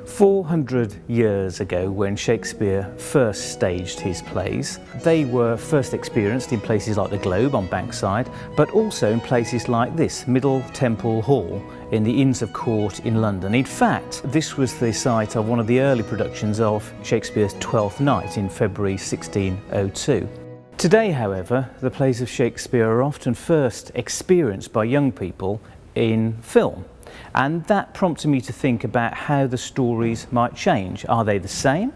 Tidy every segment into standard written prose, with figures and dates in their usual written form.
400 years ago, when Shakespeare first staged his plays, they were first experienced in places like the Globe on Bankside, but also in places like this, Middle Temple Hall in the Inns of Court in London. In fact, this was the site of one of the early productions of Shakespeare's Twelfth Night in February 1602. Today, however, the plays of Shakespeare are often first experienced by young people in film. And that prompted me to think about how the stories might change. Are they the same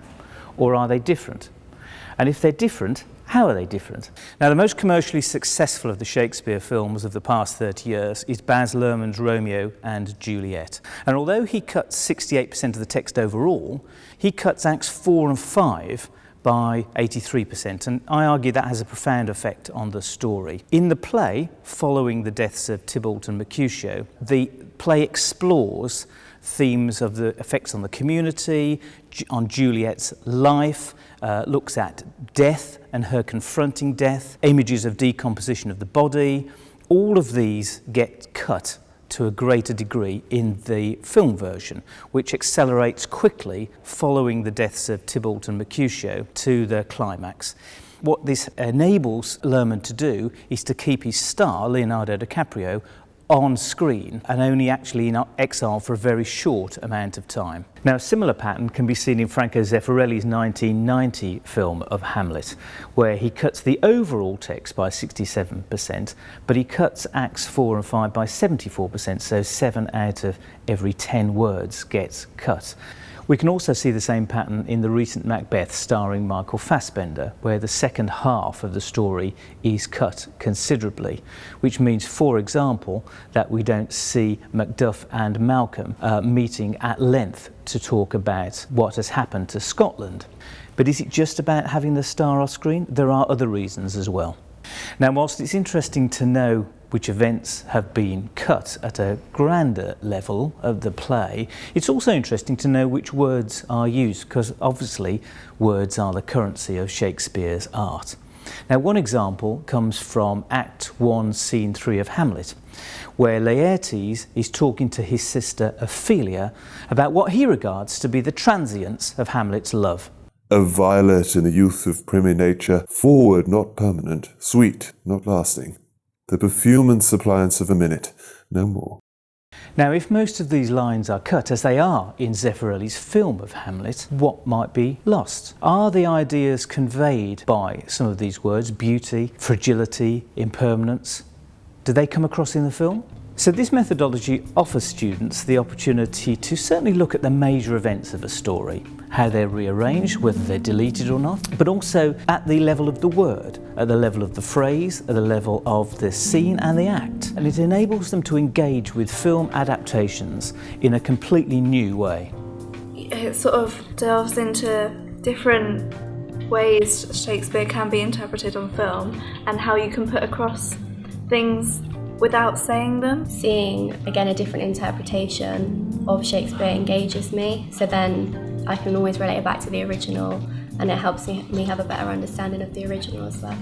or are they different? And if they're different, how are they different? Now, the most commercially successful of the Shakespeare films of the past 30 years is Baz Luhrmann's Romeo and Juliet. And although he cuts 68% of the text overall, he cuts acts 4 and 5 by 83%, and I argue that has a profound effect on the story. In the play, following the deaths of Tybalt and Mercutio, the play explores themes of the effects on the community, on Juliet's life, looks at death and her confronting death, images of decomposition of the body. All of these get cut to a greater degree in the film version, which accelerates quickly following the deaths of Tybalt and Mercutio to the climax. What this enables Luhrmann to do is to keep his star, Leonardo DiCaprio, on screen and only actually in exile for a very short amount of time. Now, a similar pattern can be seen in Franco Zeffirelli's 1990 film of Hamlet, where he cuts the overall text by 67%, but he cuts acts 4 and 5 by 74%, so 7 out of every 10 words gets cut. We can also see the same pattern in the recent Macbeth starring Michael Fassbender, where the second half of the story is cut considerably, which means, for example, that we don't see Macduff and Malcolm meeting at length to talk about what has happened to Scotland. But is it just about having the star off screen? There are other reasons as well. Now, whilst it's interesting to know which events have been cut at a grander level of the play, it's also interesting to know which words are used, because obviously words are the currency of Shakespeare's art. Now, one example comes from Act 1, Scene 3 of Hamlet, where Laertes is talking to his sister Ophelia about what he regards to be the transience of Hamlet's love. A violet in the youth of primy nature, forward not permanent, sweet not lasting, the perfume and suppliance of a minute, no more. Now, if most of these lines are cut, as they are in Zeffirelli's film of Hamlet, what might be lost? Are the ideas conveyed by some of these words, beauty, fragility, impermanence, do they come across in the film? So this methodology offers students the opportunity to certainly look at the major events of a story, how they're rearranged, whether they're deleted or not, but also at the level of the word, at the level of the phrase, at the level of the scene and the act. And it enables them to engage with film adaptations in a completely new way. It sort of delves into different ways Shakespeare can be interpreted on film and how you can put across things without saying them. Seeing, again, a different interpretation of Shakespeare engages me, so then I can always relate it back to the original, and it helps me have a better understanding of the original as well.